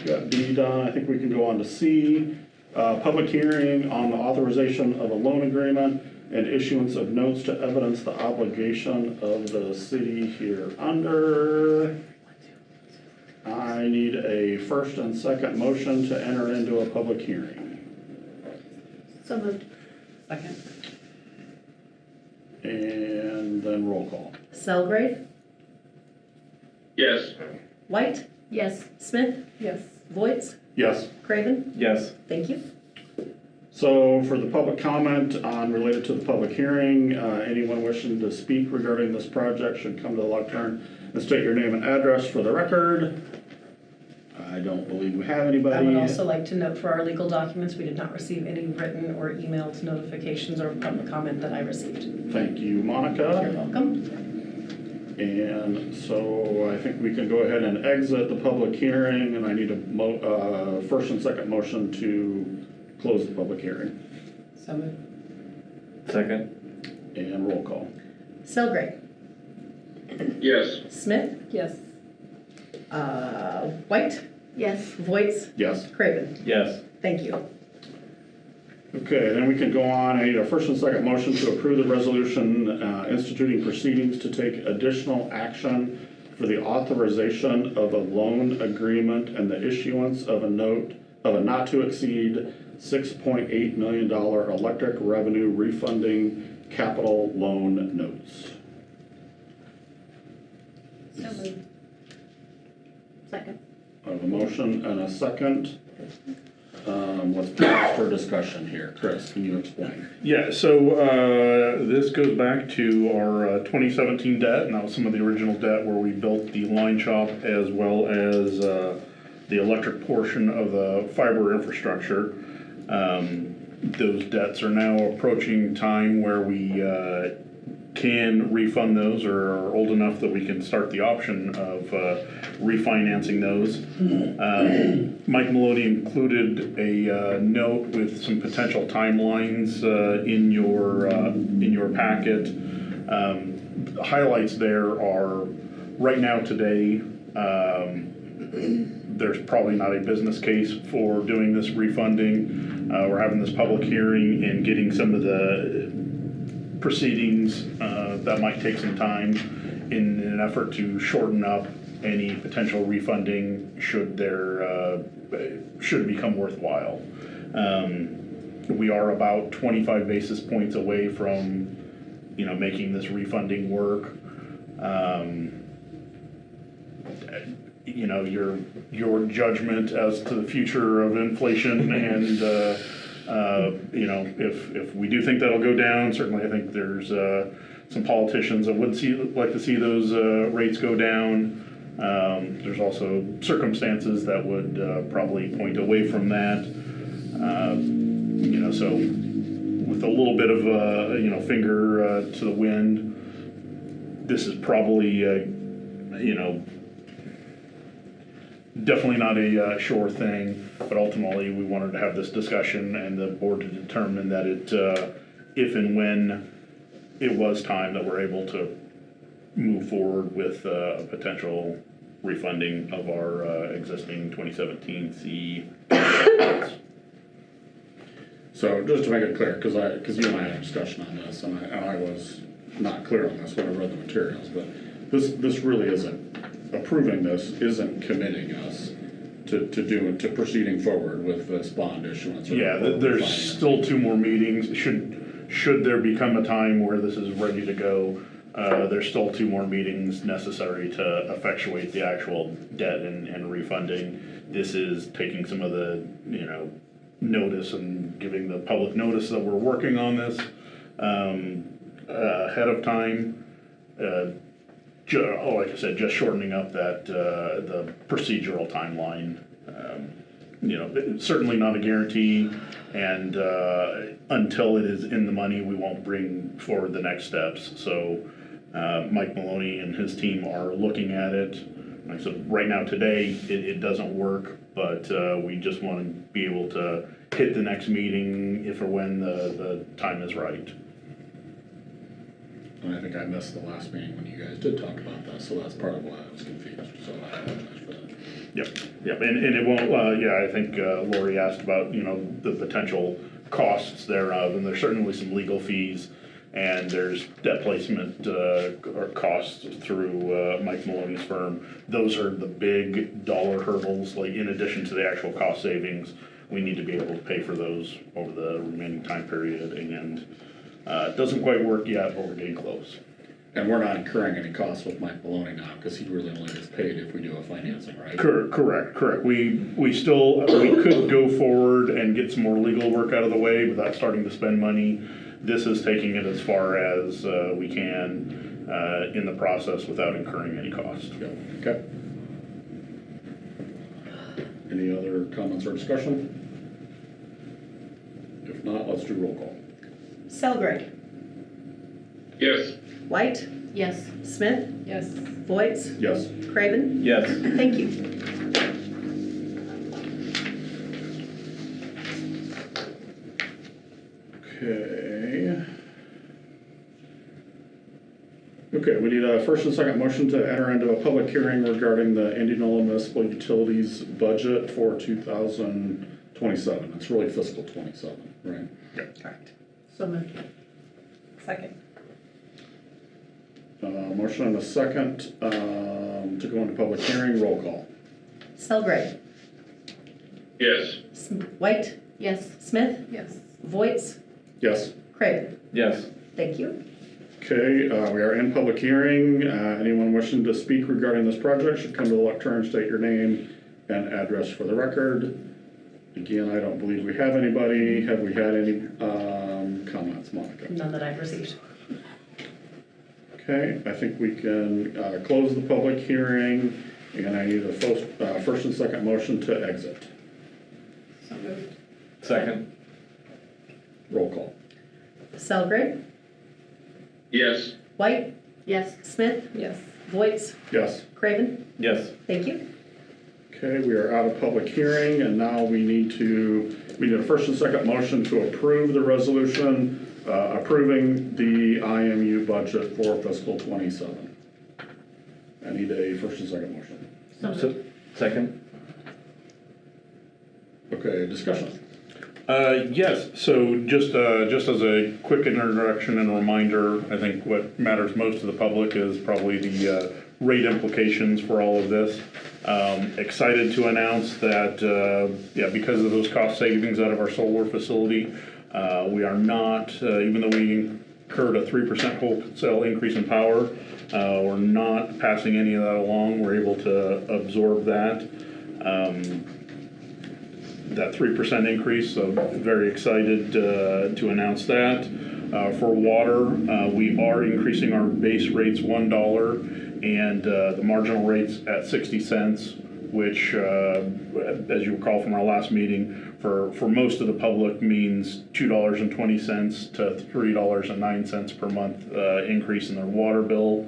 got B done, I think we can go on to C. Public hearing on the authorization of a loan agreement and issuance of notes to evidence the obligation of the city here under. I need a first and second motion to enter into a public hearing. So moved. Second. And then roll call. Selgrave, Yes. White, Yes. Smith, Yes. Voight, Yes. Craven. Yes. Thank you. So for the public comment on related to the public hearing, anyone wishing to speak regarding this project should come to the lectern and state your name and address for the record. I don't believe we have anybody. I would also like to note for our legal documents, we did not receive any written or emailed notifications or public comment that I received. Thank you, You're Monica. welcome. And so I think we can go ahead and exit the public hearing, and I need a first and second motion to close the public hearing. So moved. Second. And roll call. Selgrave, Yes. Smith, Yes. White, Yes. Voight, Yes. Craven. Yes. Thank you. Okay, then we can go on. I need a first and second motion to approve the resolution instituting proceedings to take additional action for the authorization of a loan agreement and the issuance of a note of a not to exceed $6.8 million electric revenue refunding capital loan notes. So moved. Second. I have a motion and a second. Let's pause for discussion here. Chris, can you explain? Yeah, so this goes back to our 2017 debt, and that was some of the original debt where we built the line shop as well as the electric portion of the fiber infrastructure. Those debts are now approaching time where we can refund those, or are old enough that we can start the option of refinancing those. Mike Maloney included a note with some potential timelines in your packet. Highlights there are right now today. There's probably not a business case for doing this refunding. We're having this public hearing and getting some of the proceedings that might take some time in an effort to shorten up any potential refunding should it become worthwhile. We are about 25 basis points away from making this refunding work. Your judgment as to the future of inflation and if we do think that'll go down, certainly I think there's some politicians that would like to see those rates go down. There's also circumstances that would probably point away from that. So with a little bit of finger to the wind, this is probably definitely not a sure thing, but ultimately we wanted to have this discussion and the board to determine that if and when it was time that we're able to move forward with a potential refunding of our existing 2017 CE. So just to make it clear, because you and I had a discussion on this, and I was not clear on this when I read the materials, but this really isn't, approving this isn't committing us to proceeding forward with this bond issuance. Yeah, there's still 2 more meetings. Should there become a time where this is ready to go, there's still 2 more meetings necessary to effectuate the actual debt and refunding. This is taking some of the, notice and giving the public notice that we're working on this ahead of time. Like I said, just shortening up that the procedural timeline certainly not a guarantee, and until it is in the money, we won't bring forward the next steps. So Mike Maloney and his team are looking at it. Like I said, right now today, it doesn't work, but we just want to be able to hit the next meeting if or when the time is right. And I think I missed the last meeting when you guys did talk about that, so that's part of why I was confused, so I apologize for that. Yep, and it won't, I think Lori asked about, the potential costs thereof, and there's certainly some legal fees, and there's debt placement or costs through Mike Maloney's firm. Those are the big dollar hurdles, like in addition to the actual cost savings, we need to be able to pay for those over the remaining time period, and it doesn't quite work yet, but we're getting close. And we're not incurring any costs with Mike Maloney now, because he really only gets paid if we do a financing, right? Correct. We could go forward and get some more legal work out of the way without starting to spend money. This is taking it as far as we can in the process without incurring any cost. Okay. Any other comments or discussion? If not, let's do roll call. Selgrad, Yes. White, Yes. Smith, Yes. Voights, Yes. Craven. Yes. Thank you. Okay, we need a first and second motion to enter into a public hearing regarding the Indianola Municipal Utilities budget for 2027. It's really fiscal 27, right? Correct. So moved. Second. Motion and a second to go into public hearing, roll call. Selgrad, Yes. White, Yes. Smith, Yes. Voights, Yes. Craven. Yes. Thank you. Okay, we are in public hearing. Anyone wishing to speak regarding this project should come to the lectern, state your name and address for the record. Again, I don't believe we have anybody. Have we had any comments, Monica? None that I've received. Okay, I think we can close the public hearing, and I need a first and second motion to exit. So moved. Second. Roll call. Selgrad, Yes. White, Yes. Smith, Yes. Voights, Yes. Craven. Yes. Thank you. Okay, we are out of public hearing, and now we need a first and second motion to approve the resolution approving the IMU budget for fiscal 27. I need a first and second motion. So Second. Okay, discussion. Yes, so just as a quick introduction and a reminder, I think what matters most to the public is probably the rate implications for all of this. Excited to announce that, because of those cost savings out of our solar facility, we are not, even though we incurred a 3% wholesale increase in power, we're not passing any of that along. We're able to absorb that. That 3% increase, so very excited to announce that. For water, we are increasing our base rates $1 and the marginal rates at 60 cents, which, as you recall from our last meeting, for most of the public means $2.20 to $3.09 per month increase in their water bill.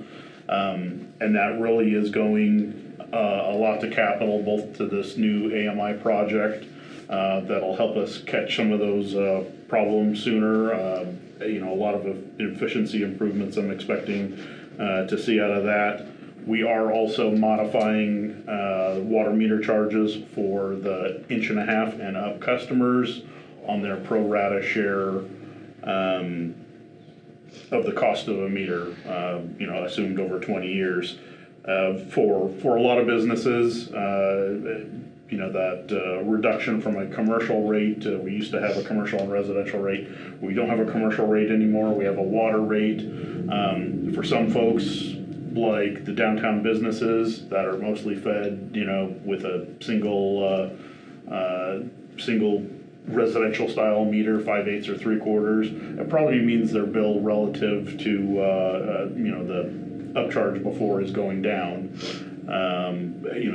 And that really is going a lot to capital, both to this new AMI project that'll help us catch some of those problems sooner. A lot of efficiency improvements I'm expecting to see out of that. We are also modifying water meter charges for the 1.5-inch and up customers on their pro rata share of the cost of a meter, assumed over 20 years. For a lot of businesses, that reduction from a commercial rate, we used to have a commercial and residential rate. We don't have a commercial rate anymore. We have a water rate. For some folks, like the downtown businesses that are mostly fed, with a single residential style meter, 5/8 or 3/4, it probably means their bill relative to, the upcharge before is going down.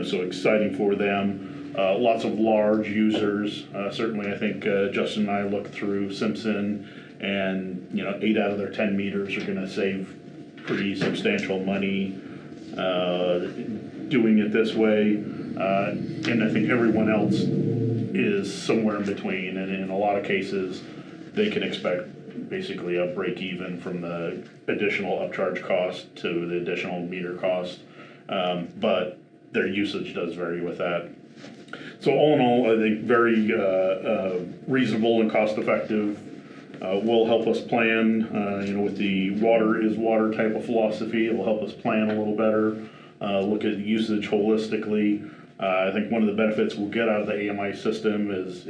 So exciting for them. lots of large users. Certainly, I think Justin and I looked through Simpson, and 8 out of their 10 meters are going to save pretty substantial money doing it this way. And I think everyone else is somewhere in between, and in a lot of cases, they can expect basically a break even from the additional upcharge cost to the additional meter cost, but their usage does vary with that. So all in all, I think very reasonable and cost effective. Will help us plan, with the water is water type of philosophy. It will help us plan a little better, look at usage holistically. I think one of the benefits we'll get out of the AMI system is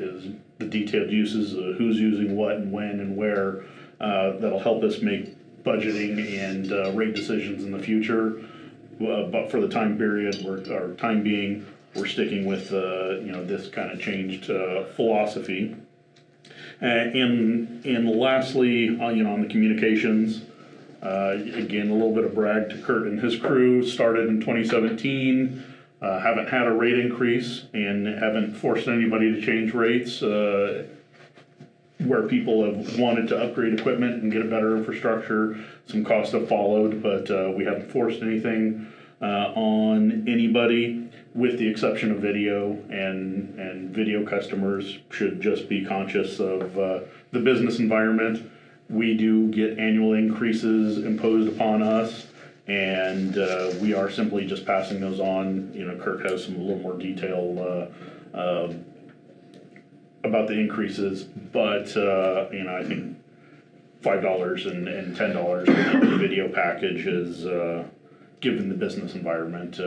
the detailed uses of who's using what and when and where. That'll help us make budgeting and rate decisions in the future. But for the time period, we're sticking with this kind of changed philosophy. And lastly, on the communications, again, a little bit of brag to Kurt and his crew. Started in 2017, haven't had a rate increase and haven't forced anybody to change rates. Where people have wanted to upgrade equipment and get a better infrastructure, some costs have followed, but we haven't forced anything on anybody, with the exception of video, and video customers should just be conscious of the business environment. We do get annual increases imposed upon us, and we are simply just passing those on. Kirk has a little more detail about the increases, but I think $5 and $10 for the video package is given the business environment.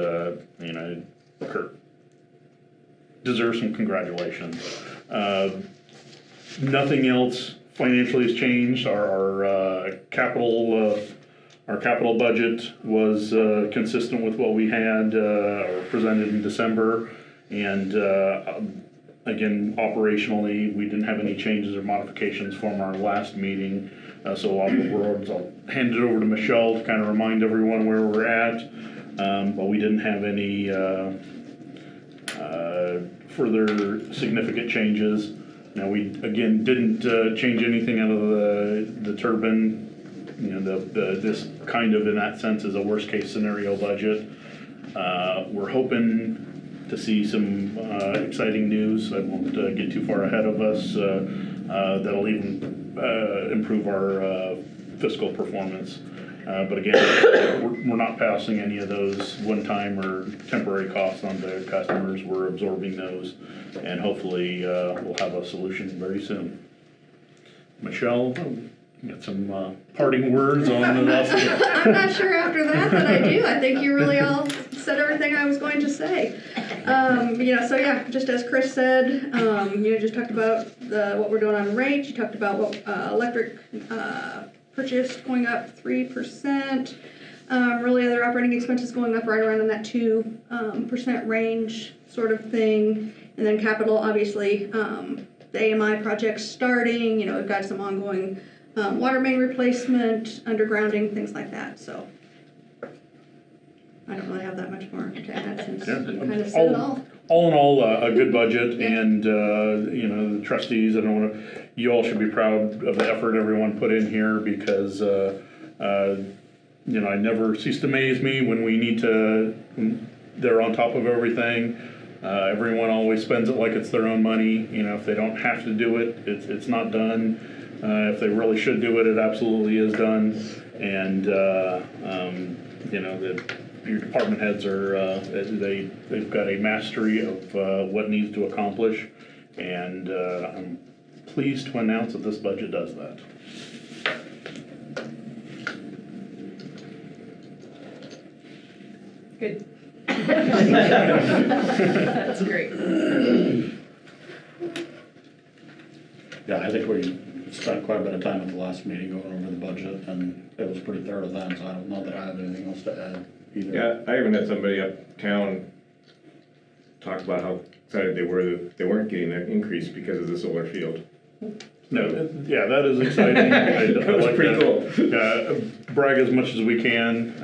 Kurt deserves some congratulations. Nothing else financially has changed. Our capital budget was consistent with what we had presented in December, and again, operationally, we didn't have any changes or modifications from our last meeting. So I'll hand it over to Michelle to kind of remind everyone where we're at. But we didn't have any further significant changes. Now, we again didn't change anything out of the turbine. This kind of, in that sense, is a worst case scenario budget. We're hoping to see some exciting news. I won't get too far ahead of us. That'll even improve our fiscal performance. But again, we're not passing any of those one-time or temporary costs on to customers. We're absorbing those, and hopefully we'll have a solution very soon. Michelle, you got some parting words on this? I'm not sure after that, but I do. I think you really all said everything I was going to say. So yeah, just as Chris said, just talked about what we're doing on rates. You talked about what electric purchase going up 3%. Really, other operating expenses going up right around in that 2% range, sort of thing. And then capital, obviously, the AMI project's starting. We've got some ongoing water main replacement, undergrounding, things like that. So I don't really have that much more to add since you kind of said it all. All in all, a good budget, and the trustees. You all should be proud of the effort everyone put in here, because it never ceased to amaze me when they're on top of everything. Everyone always spends it like it's their own money. If they don't have to do it, it's not done. If they really should do it, it absolutely is done. And your department heads are they've got a mastery of what needs to accomplish, and I'm pleased to announce that this budget does that. Good. That's great. Yeah, I think we spent quite a bit of time at the last meeting going over the budget, and it was pretty thorough then, so I don't know that I have anything else to add either. Yeah, I even had somebody uptown talk about how excited they were that they weren't getting that increase because of the solar field. No, yeah, that is exciting. I was like pretty that. cool. Brag as much as we can.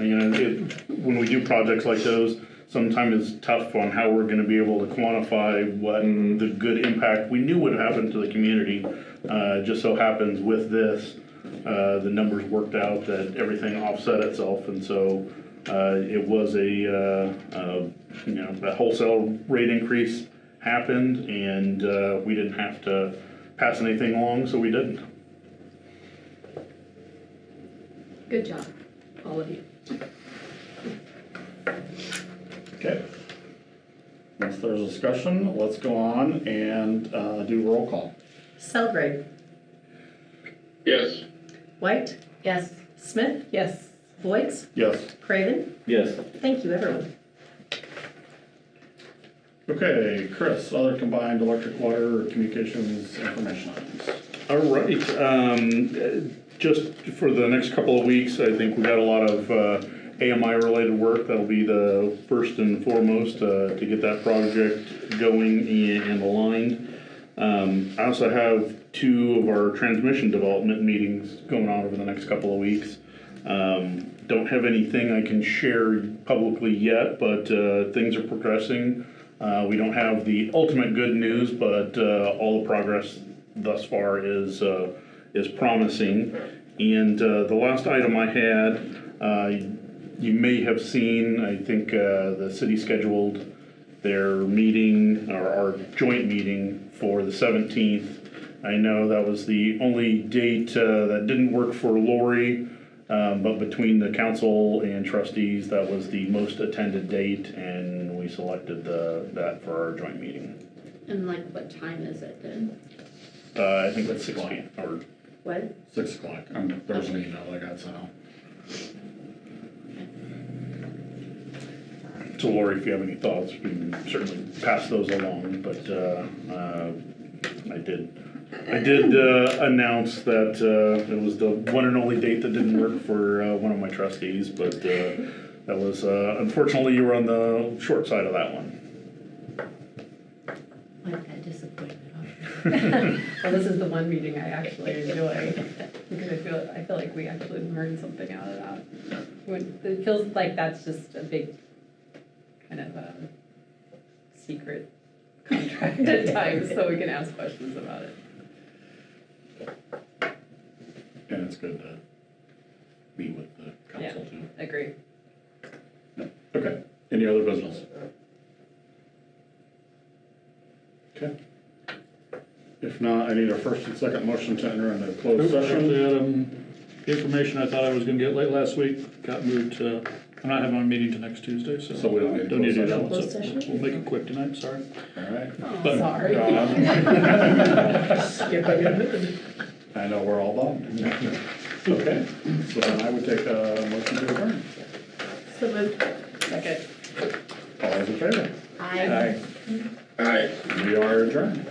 When we do projects like those, sometimes it's tough on how we're gonna be able to quantify what the good impact we knew would happen to the community. Just so happens with this, the numbers worked out that everything offset itself, and so it was a wholesale rate increase happened, and we didn't have to pass anything along, so we didn't. Good job, all of you. Okay. Once there's discussion, let's go on and do roll call. Selgrave. Yes. White. Yes. Smith. Yes. Voight. Yes. Craven. Yes. Thank you, everyone. Okay, Chris, other combined electric, water, communications, information items. All right, just for the next couple of weeks, I think we got a lot of AMI related work. That'll be the first and foremost to get that project going and aligned. I also have 2 of our transmission development meetings going on over the next couple of weeks. Don't have anything I can share publicly yet, but things are progressing. We don't have the ultimate good news, but all the progress thus far is promising. And the last item I had, you may have seen, I think the city scheduled their meeting, or our joint meeting for the 17th. I know that was the only date that didn't work for Lori, but between the council and trustees, that was the most attended date, and we selected that for our joint meeting. And like, what time is it then? I think that's 6 p.m. or What? 6 o'clock. There's an email I got sent out. So Lori, if you have any thoughts, we can certainly pass those along, but I did announce that it was the one and only date that didn't work for one of my trustees, but that was, unfortunately, you were on the short side of that one. Like that disappointment. Well, this is the one meeting I actually enjoy, because I feel like we actually learned something out of that. It feels like that's just a big kind of a secret contract at times, so we can ask questions about it. And it's good to meet with the council too. Agree. Okay, any other business? Okay. If not, I need a first and second motion to enter into closed session. The information I thought I was gonna get late last week got moved to, I'm not having a meeting till next Tuesday, so. So we don't need to do that one, Closed so session? we'll make it quick tonight, sorry. All right. Oh, sorry. Skip ahead. I know we're all bummed. Okay, so then I would take a motion to adjourn. So moved. Second. All those in favor? I. All right. We are adjourned.